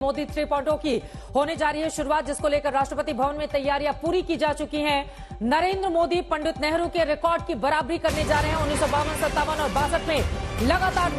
मोदी 3.0 की होने जा रही है शुरुआत, जिसको लेकर राष्ट्रपति भवन में तैयारियां पूरी की जा चुकी हैं। नरेंद्र मोदी पंडित नेहरू के रिकॉर्ड की बराबरी करने जा रहे हैं। 1952, 57 और 62 में लगातार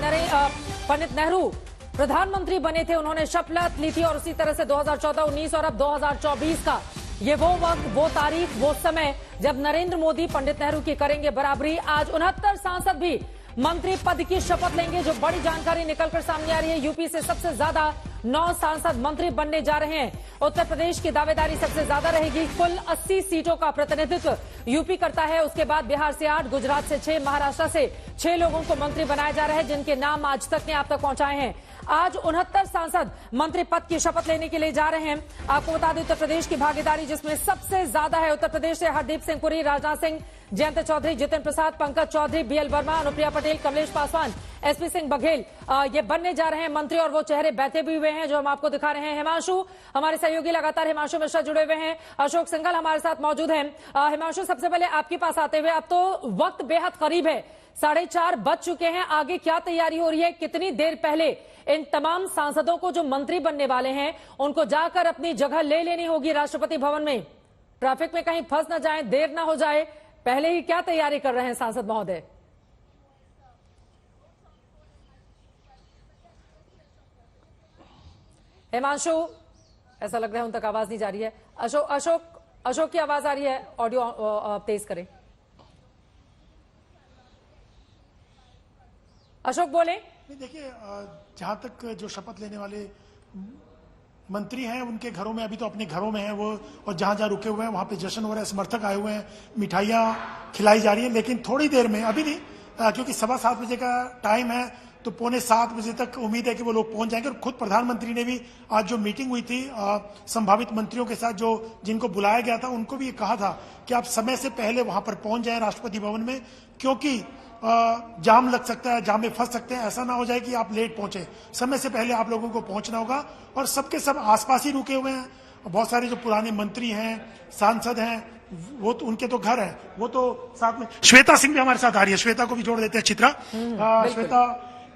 पंडित नेहरू प्रधानमंत्री बने थे। उन्होंने शपथ ली थी और उसी तरह से 2014, 19 और अब 2024 का ये वो वक्त, वो तारीख, वो समय जब नरेंद्र मोदी पंडित नेहरू की करेंगे बराबरी। आज 69 सांसद भी मंत्री पद की शपथ लेंगे। जो बड़ी जानकारी निकलकर सामने आ रही है, यूपी से सबसे ज्यादा 9 सांसद मंत्री बनने जा रहे हैं। उत्तर प्रदेश की दावेदारी सबसे ज्यादा रहेगी। कुल 80 सीटों का प्रतिनिधित्व यूपी करता है। उसके बाद बिहार से 8, गुजरात से 6, महाराष्ट्र से 6 लोगों को मंत्री बनाया जा रहा है, जिनके नाम आज तक ने आप तक पहुंचाए हैं। आज 69 सांसद मंत्री पद की शपथ लेने के लिए जा रहे हैं। आपको बता दें, उत्तर प्रदेश की भागीदारी जिसमें सबसे ज्यादा है। उत्तर प्रदेश से हरदीप सिंह पुरी, राजनाथ सिंह, जयंत चौधरी, जितिन प्रसाद, पंकज चौधरी, बीएल वर्मा, अनुप्रिया पटेल, कमलेश पासवान, एसपी सिंह बघेल ये बनने जा रहे हैं मंत्री। और वो चेहरे बैठे भी हुए हैं जो हम आपको दिखा रहे हैं। हिमांशु, हमारे सहयोगी लगातार हिमांशु मिश्रा जुड़े हुए हैं। अशोक सिंघल हमारे साथ मौजूद हैं। हिमांशु, सबसे पहले आपके पास आते हुए, अब तो वक्त बेहद करीब है, 4:30 बज चुके हैं। आगे क्या तैयारी हो रही है? कितनी देर पहले इन तमाम सांसदों को जो मंत्री बनने वाले हैं उनको जाकर अपनी जगह ले लेनी होगी राष्ट्रपति भवन में? ट्रैफिक में कहीं फंस न जाए, देर न हो जाए, पहले ही क्या तैयारी कर रहे हैं सांसद महोदय? हिमांशु, ऐसा लग रहा है उन तक आवाज नहीं जा रही है। अशोक की आवाज आ रही है, ऑडियो तेज करें। अशोक बोले। देखिए, जहां तक जो शपथ लेने वाले मंत्री हैं उनके घरों में, अभी तो अपने घरों में हैं वो, और जहां जहां रुके हुए हैं वहां पे जश्न हो रहा है, समर्थक आए हुए हैं, मिठाइयां खिलाई जा रही है। लेकिन थोड़ी देर में, अभी नहीं, क्योंकि 7:15 बजे का टाइम है, तो 6:45 बजे तक उम्मीद है कि वो लोग पहुंच जाएंगे। और खुद प्रधानमंत्री ने भी आज जो मीटिंग हुई थी संभावित मंत्रियों के साथ, जो जिनको बुलाया गया था, उनको भी ये कहा था कि आप समय से पहले वहां पर पहुंच जाएं राष्ट्रपति भवन में, क्योंकि जाम लग सकता है, जाम में फंस सकते हैं। ऐसा ना हो जाए कि आप लेट पहुंचे, समय से पहले आप लोगों को पहुंचना होगा। और सबके सब आसपास ही रुके हुए हैं। बहुत सारे जो पुराने मंत्री हैं, सांसद हैं, वो तो उनके तो घर हैं, वो तो साथ में। श्वेता सिंह भी हमारे साथ आ रही है, श्वेता को भी जोड़ देते हैं। चित्रा, श्वेता,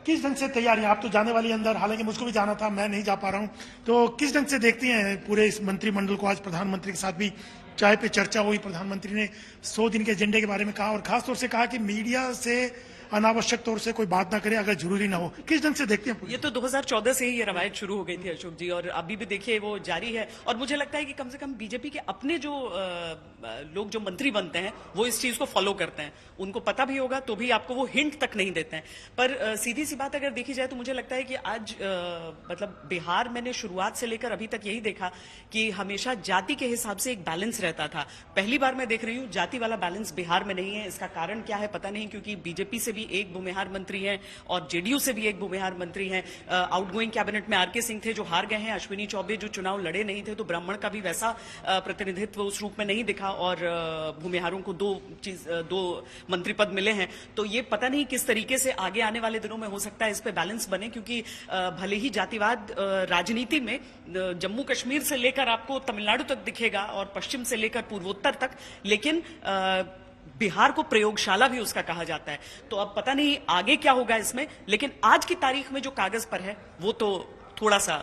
किस ढंग से तैयारी है? आप तो जाने वाली अंदर, हालांकि मुझको भी जाना था, मैं नहीं जा पा रहा हूं, तो किस ढंग से देखती हैं पूरे इस मंत्रिमंडल को? आज प्रधानमंत्री के साथ भी चाय पे चर्चा हुई, प्रधानमंत्री ने 100 दिन के एजेंडे के बारे में कहा, और खासतौर से कहा कि मीडिया से अनावश्यक तौर से कोई बात ना करे अगर जरूरी ना हो। किस ढंग से देखते हैं? ये तो 2014 से ही ये रवायत शुरू हो गई थी अशोक जी, और अभी भी देखिए वो जारी है। और मुझे लगता है कि कम से कम बीजेपी के अपने जो लोग जो मंत्री बनते हैं वो इस चीज को फॉलो करते हैं। उनको पता भी होगा तो भी आपको वो हिंट तक नहीं देते हैं। पर सीधी सी बात अगर देखी जाए तो मुझे लगता है कि आज मतलब बिहार मैंने शुरुआत से लेकर अभी तक यही देखा कि हमेशा जाति के हिसाब से एक बैलेंस रहता था। पहली बार मैं देख रही हूँ जाति वाला बैलेंस बिहार में नहीं है। इसका कारण क्या है पता नहीं, क्योंकि बीजेपी से भी एक भूमिहार मंत्री हैं और जेडीयू से भी एक भूमिहार मंत्री हैं। आउटगोइंग कैबिनेट में आरके सिंह थे जो हार गए हैं, अश्विनी चौबे जो चुनाव लड़े नहीं थे, तो ब्राह्मण का भी वैसा प्रतिनिधित्व उस रूप में नहीं दिखा, और भूमिहारों को 2 मंत्री पद मिले हैं। तो ये पता नहीं किस तरीके से आगे आने वाले दिनों में हो सकता है इस पे बैलेंस बने, क्योंकि भले ही जातिवाद राजनीति में जम्मू कश्मीर से लेकर आपको तमिलनाडु तक दिखेगा और पश्चिम से लेकर पूर्वोत्तर तक, लेकिन बिहार को प्रयोगशाला भी उसका कहा जाता है। तो अब पता नहीं आगे क्या होगा इसमें, लेकिन आज की तारीख में जो कागज पर है वो तो थोड़ा सा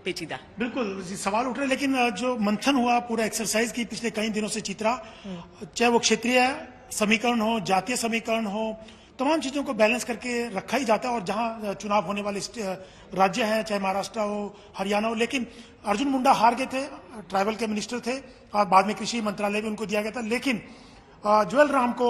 पेचीदा। बिल्कुल सवाल उठ रहे, लेकिन जो मंथन हुआ, पूरा एक्सरसाइज की पिछले कई दिनों से चित्रा, चाहे वो क्षेत्रीय समीकरण हो, जातीय समीकरण हो, तमाम चीजों को बैलेंस करके रखा ही जाता है। और जहां चुनाव होने वाले राज्य हैं, चाहे महाराष्ट्र हो, हरियाणा हो, लेकिन अर्जुन मुंडा हार गए थे, ट्राइबल के मिनिस्टर थे, और बाद में कृषि मंत्रालय भी उनको दिया गया था। लेकिन ज्वेल राम को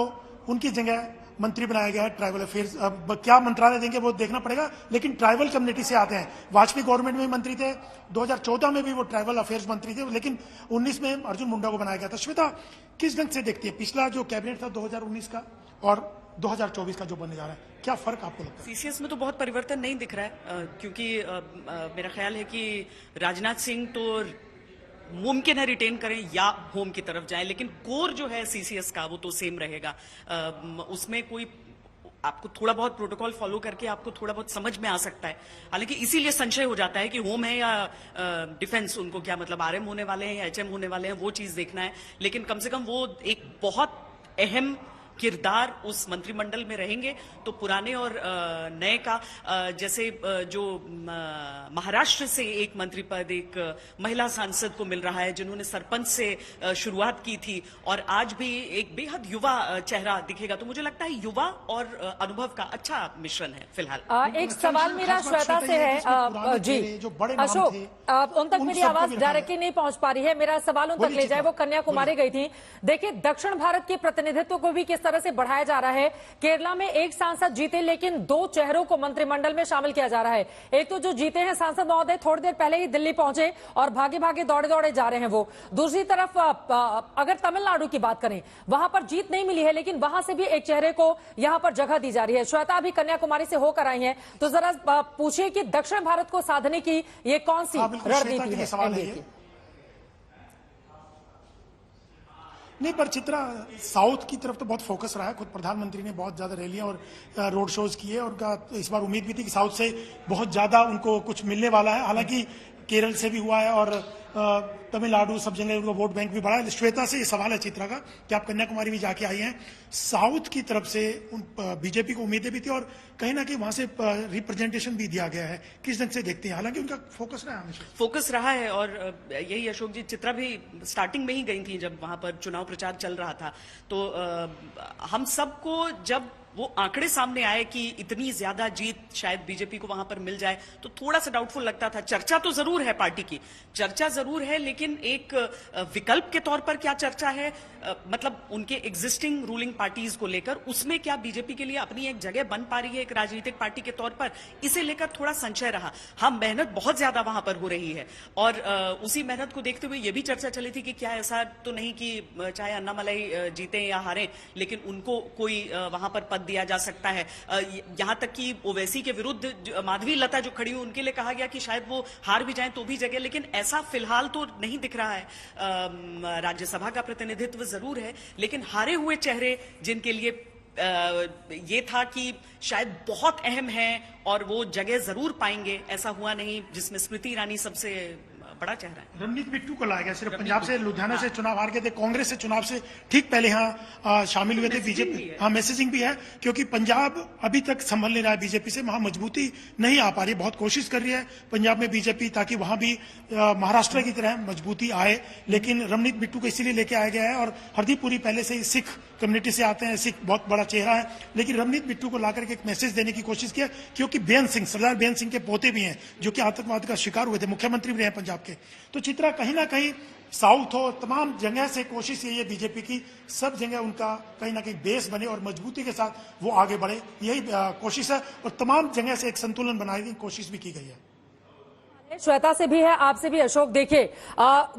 उनकी जगह मंत्री बनाया गया है ट्राइबल अफेयर्स। अब क्या मंत्रालय देंगे वो देखना पड़ेगा, लेकिन ट्राइबल कम्युनिटी से आते हैं। वाजपेयी गवर्नमेंट में मंत्री थे, 2014 में भी वो ट्राइबल अफेयर्स मंत्री थे, लेकिन 19 में अर्जुन मुंडा को बनाया गया था। श्वेता, किस ढंग से देखती है पिछला जो कैबिनेट था 2019 का और 2024 का जो बनने जा रहा है? क्या फर्क आपको लगता है? सीसीएस में तो बहुत परिवर्तन नहीं दिख रहा है, क्योंकि मेरा ख्याल है कि राजनाथ सिंह तो मुमकिन है रिटेन करें या होम की तरफ जाएं, लेकिन कोर जो है सीसीएस का वो तो सेम रहेगा। उसमें कोई आपको थोड़ा बहुत प्रोटोकॉल फॉलो करके आपको थोड़ा बहुत समझ में आ सकता है। हालांकि इसीलिए संशय हो जाता है कि होम है या डिफेंस, उनको क्या मतलब आरएम होने वाले हैं या एचएम होने वाले हैं, वो चीज देखना है। लेकिन कम से कम वो एक बहुत अहम किरदार उस मंत्रिमंडल में रहेंगे तो पुराने और नए का जैसे जो महाराष्ट्र से एक मंत्री पद एक महिला सांसद को मिल रहा है जिन्होंने सरपंच से शुरुआत की थी और आज भी एक बेहद युवा चेहरा दिखेगा, तो मुझे लगता है युवा और अनुभव का अच्छा मिश्रण है फिलहाल। एक सवाल मेरा श्वेता से है जी अशोक, उन तक मेरी आवाज डायरेक्टली नहीं पहुंच पा रही है, मेरा सवाल उन तक ले जाए। वो कन्याकुमारी गई थी। देखिए दक्षिण भारत के प्रतिनिधित्व को भी किस तरह से बढ़ाया जा रहा है। केरला में एक सांसद जीते लेकिन 2 चेहरों को मंत्रिमंडल में शामिल किया जा रहा है। एक तो जो जीते हैं सांसद महोदय थोड़ी देर पहले ही दिल्ली पहुंचे और भागे भागे दौड़े दौड़े जा रहे हैं वो। दूसरी तरफ अगर तमिलनाडु की बात करें वहां पर जीत नहीं मिली है लेकिन वहां से भी एक चेहरे को यहां पर जगह दी जा रही है। श्वेता अभी कन्याकुमारी से होकर आई हैं, तो जरा पूछिए कि दक्षिण भारत को साधने की ये कौन सी रणनीति है एनडीए की? नहीं, पर चित्रा साउथ की तरफ तो बहुत फोकस रहा है। खुद प्रधानमंत्री ने बहुत ज्यादा रैलियां और रोड शोज किए और उनका इस बार उम्मीद भी थी कि साउथ से बहुत ज्यादा उनको कुछ मिलने वाला है। हालांकि केरल से भी हुआ है और तमिलनाडु सब जगह उनका वोट बैंक भी बढ़ा है। श्वेता से ये सवाल है चित्रा का कि आप कन्याकुमारी भी जाके आई हैं, साउथ की तरफ से बीजेपी को उम्मीदें भी थी और कहीं ना कहीं वहां से रिप्रेजेंटेशन भी दिया गया है, किस ढंग से देखते हैं? हालांकि उनका फोकस रहा है, हमेशा फोकस रहा है और यही अशोक जी, चित्रा भी स्टार्टिंग में ही गई थी जब वहां पर चुनाव प्रचार चल रहा था, तो हम सबको जब वो आंकड़े सामने आए कि इतनी ज्यादा जीत शायद बीजेपी को वहां पर मिल जाए तो थोड़ा सा डाउटफुल लगता था। चर्चा तो जरूर है, पार्टी की चर्चा जरूर है, लेकिन एक विकल्प के तौर पर क्या चर्चा है, मतलब उनके एग्जिस्टिंग रूलिंग पार्टीज को लेकर उसमें क्या बीजेपी के लिए अपनी एक जगह बन पा रही है एक राजनीतिक पार्टी के तौर पर, इसे लेकर थोड़ा संशय रहा। हाँ, मेहनत बहुत ज्यादा वहां पर हो रही है और उसी मेहनत को देखते हुए यह भी चर्चा चली थी कि क्या ऐसा तो नहीं कि चाहे अन्नामलाई जीते या हारे लेकिन उनको कोई वहां पर पद दिया जा सकता है। यहां तक कि ओवैसी के विरुद्ध माधवी लता जो खड़ी हुई उनके लिए कहा गया कि शायद वो हार भी जाएं तो भी जगह, लेकिन ऐसा फिलहाल तो नहीं दिख रहा है। राज्यसभा का प्रतिनिधित्व जरूर है लेकिन हारे हुए चेहरे जिनके लिए ये था कि शायद बहुत अहम है और वो जगह जरूर पाएंगे, ऐसा हुआ नहीं, जिसमें स्मृति ईरानी सबसे बड़ा चेहरा है। रमनीत बिट्टू को लाया गया, सिर्फ पंजाब से, लुधियाना से चुनाव हार गए थे, कांग्रेस से चुनाव से ठीक पहले यहाँ शामिल हुए थे बीजेपी। हाँ, मैसेजिंग भी है क्योंकि पंजाब अभी तक संभल नहीं रहा है बीजेपी से, वहां मजबूती नहीं आ पा रही है। बहुत कोशिश कर रही है पंजाब में बीजेपी ताकि वहां भी महाराष्ट्र की तरह मजबूती आए, लेकिन रमनीत बिट्टू को इसीलिए लेके आया गया है। और हरदीप पुरी पहले से ही सिख कम्युनिटी से आते हैं, सिख बहुत बड़ा चेहरा है, लेकिन रमनीत बिट्टू को लाकर के एक मैसेज देने की कोशिश किया क्योंकि बेअंत सिंह, सरदार बेअंत सिंह के पोते भी हैं जो कि आतंकवाद का शिकार हुए थे, मुख्यमंत्री भी रहे पंजाब के। तो चित्रा कहीं ना कहीं साउथ हो, तमाम जगह से कोशिश यही है बीजेपी की, सब जगह उनका कहीं ना कहीं बेस बने और मजबूती के साथ वो आगे बढ़े, यही कोशिश है और तमाम जगह से एक संतुलन बनाने की कोशिश भी की गई है। श्वेता से भी है, आपसे भी अशोक। देखिए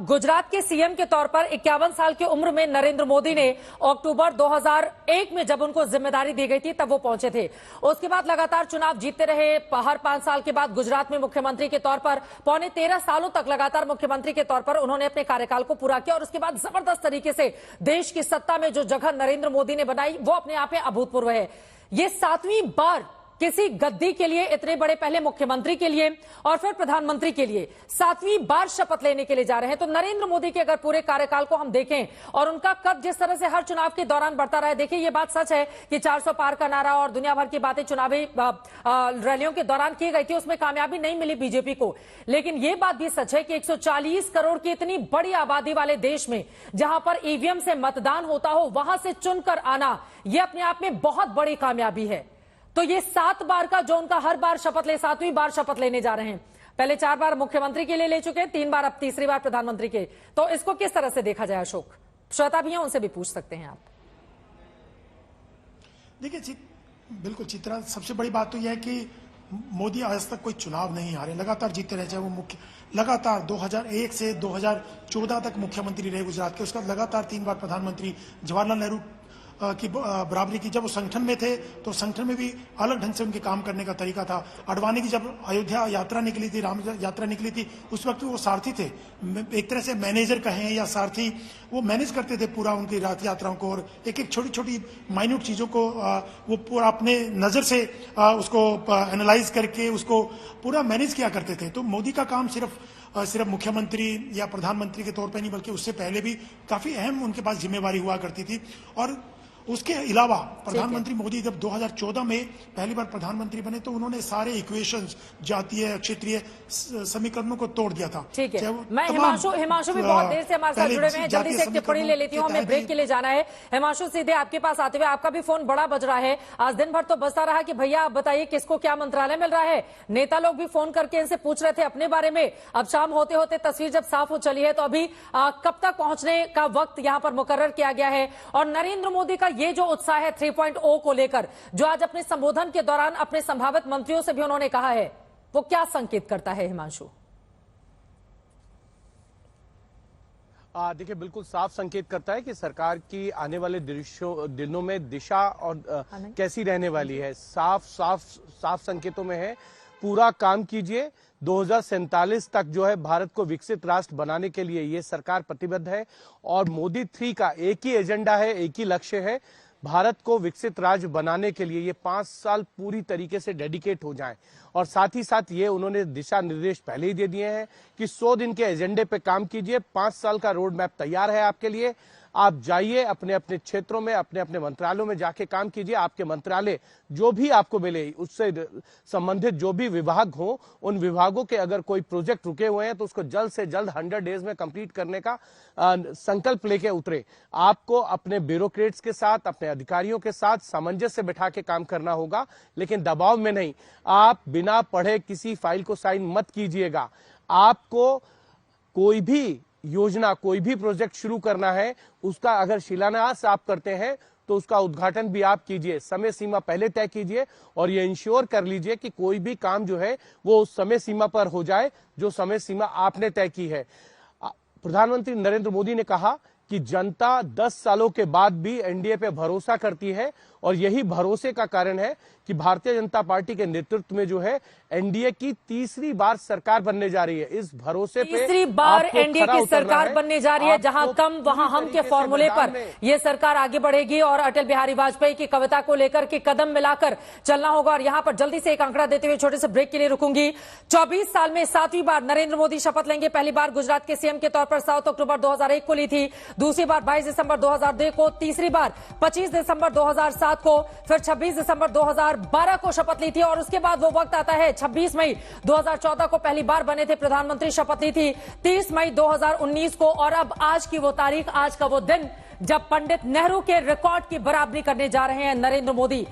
गुजरात के सीएम के तौर पर 51 साल की उम्र में नरेंद्र मोदी ने अक्टूबर 2001 में जब उनको जिम्मेदारी दी गई थी तब वो पहुंचे थे। उसके बाद लगातार चुनाव जीतते रहे। हर 5 साल के बाद गुजरात में मुख्यमंत्री के तौर पर पौने 13 सालों तक लगातार मुख्यमंत्री के तौर पर उन्होंने अपने कार्यकाल को पूरा किया और उसके बाद जबरदस्त तरीके से देश की सत्ता में जो जगह नरेंद्र मोदी ने बनाई वो अपने आप में अभूतपूर्व है। ये 7वीं बार किसी गद्दी के लिए, इतने बड़े पहले मुख्यमंत्री के लिए और फिर प्रधानमंत्री के लिए 7वीं बार शपथ लेने के लिए जा रहे हैं। तो नरेंद्र मोदी के अगर पूरे कार्यकाल को हम देखें और उनका कद जिस तरह से हर चुनाव के दौरान बढ़ता रहा है, देखिए ये बात सच है कि 400 पार का नारा और दुनिया भर की बातें चुनावी रैलियों के दौरान की गई थी, उसमें कामयाबी नहीं मिली बीजेपी को। लेकिन यह बात भी सच है कि 140 करोड़ की इतनी बड़ी आबादी वाले देश में जहां पर ईवीएम से मतदान होता हो वहां से चुनकर आना, यह अपने आप में बहुत बड़ी कामयाबी है। तो ये 7 बार का जो उनका हर बार शपथ ले, 7वीं बार शपथ लेने जा रहे हैं। पहले 4 बार मुख्यमंत्री के लिए ले चुके हैं, 3 बार, अब तीसरी बार प्रधानमंत्री के। तो इसको किस तरह से देखा जाए अशोक? श्वेता भी है, उनसे भी पूछ सकते हैं आप। देखिए बिल्कुल चित्रा, सबसे बड़ी बात तो यह है कि मोदी आज तक कोई चुनाव नहीं हारे, लगातार जीतते रहे, चाहे वो लगातार 2001 से 2014 तक मुख्यमंत्री रहे गुजरात के, उसका लगातार 3 बार प्रधानमंत्री, जवाहरलाल नेहरू की बराबरी की। जब वो संगठन में थे तो संगठन में भी अलग ढंग से उनके काम करने का तरीका था। अडवाणी की जब अयोध्या यात्रा निकली थी, राम यात्रा निकली थी, उस वक्त वो सारथी थे, एक तरह से मैनेजर कहें या सारथी, वो मैनेज करते थे पूरा उनकी रथ यात्राओं को और एक एक छोटी छोटी माइन्यूट चीजों को वो पूरा अपने नजर से उसको एनालाइज करके उसको पूरा मैनेज किया करते थे। तो मोदी का काम सिर्फ मुख्यमंत्री या प्रधानमंत्री के तौर पर नहीं बल्कि उससे पहले भी काफी अहम उनके पास जिम्मेवारी हुआ करती थी। और उसके अलावा प्रधानमंत्री मोदी जब 2014 में पहली बार प्रधानमंत्री बने तो उन्होंने सारे इक्वेशंस, जातीय क्षेत्रीय समीकरणों को तोड़ दिया था। ठीक है, मैं हिमांशु भी बहुत देर से हमारे साथ जुड़े हुए हैं, जल्दी से एक टिप्पणी ले लेती हूँ, हमें ब्रेक के लिए जाना है। हिमांशु, सीधे आपके पास आते हुए, आपका भी फोन बड़ा बज रहा है, आज दिन भर तो बजता रहा कि भैया आप बताइए किसको क्या मंत्रालय मिल रहा है। नेता लोग भी फोन करके इनसे पूछ रहे थे अपने बारे में। अब शाम होते होते तस्वीर जब साफ हो चली है तो अभी कब तक पहुंचने का वक्त यहां पर मुकर्रर किया गया है? और नरेंद्र मोदी का ये जो उत्साह है 3.0 को लेकर, जो आज अपने संबोधन के दौरान अपने संभावित मंत्रियों से भी उन्होंने कहा है, वो क्या संकेत करता है हिमांशु? देखिए, बिल्कुल साफ संकेत करता है कि सरकार की आने वाले दिनों में दिशा और कैसी रहने वाली है। साफ संकेतों में है, पूरा काम कीजिए, 2047 तक जो है भारत को विकसित राष्ट्र बनाने के लिए ये सरकार प्रतिबद्ध है। और मोदी 3 का एक ही एजेंडा है, एक ही लक्ष्य है, भारत को विकसित राज्य बनाने के लिए ये 5 साल पूरी तरीके से डेडिकेट हो जाएं। और साथ ही साथ ये उन्होंने दिशा निर्देश पहले ही दे दिए हैं कि 100 दिन के एजेंडे पे काम कीजिए, 5 साल का रोड मैप तैयार है आपके लिए। आप जाइए अपने अपने क्षेत्रों में, अपने अपने मंत्रालयों में जाके काम कीजिए। आपके मंत्रालय जो भी आपको मिले, उससे संबंधित जो भी विभाग हो, उन विभागों के अगर कोई प्रोजेक्ट रुके हुए हैं तो उसको जल्द से जल्द 100 डेज में कंप्लीट करने का संकल्प लेके उतरे। आपको अपने ब्यूरोक्रेट्स के साथ, अपने अधिकारियों के साथ सामंजस्य बिठा के काम करना होगा, लेकिन दबाव में नहीं। आप बिना पढ़े किसी फाइल को साइन मत कीजिएगा। आपको कोई भी योजना, कोई भी प्रोजेक्ट शुरू करना है, उसका अगर शिलान्यास आप करते हैं तो उसका उद्घाटन भी आप कीजिए। समय सीमा पहले तय कीजिए और ये इंश्योर कर लीजिए कि कोई भी काम जो है वो उस समय सीमा पर हो जाए जो समय सीमा आपने तय की है। प्रधानमंत्री नरेंद्र मोदी ने कहा कि जनता 10 सालों के बाद भी एनडीए पे भरोसा करती है और यही भरोसे का कारण है कि भारतीय जनता पार्टी के नेतृत्व में जो है एनडीए की तीसरी बार सरकार बनने जा रही है। इस भरोसे पे तीसरी बार एनडीए की सरकार बनने जा रही है, जहां कम वहां हम के फॉर्मूले पर यह सरकार आगे बढ़ेगी और अटल बिहारी वाजपेयी की कविता को लेकर के कदम मिलाकर चलना होगा। और यहां पर जल्दी से एक आंकड़ा देते हुए छोटे से ब्रेक के लिए रुकूंगी। 24 साल में 7वीं बार नरेंद्र मोदी शपथ लेंगे। पहली बार गुजरात के सीएम के तौर पर 7 अक्टूबर 2001 को ली थी, दूसरी बार 22 दिसंबर 2002 को, तीसरी बार 25 दिसंबर 2007 को, फिर 26 दिसंबर 2012 को शपथ ली थी। और उसके बाद वो वक्त आता है 26 मई 2014 को पहली बार बने थे प्रधानमंत्री, शपथ ली थी 30 मई 2019 को। और अब आज की वो तारीख, आज का वो दिन जब पंडित नेहरू के रिकॉर्ड की बराबरी करने जा रहे हैं नरेंद्र मोदी।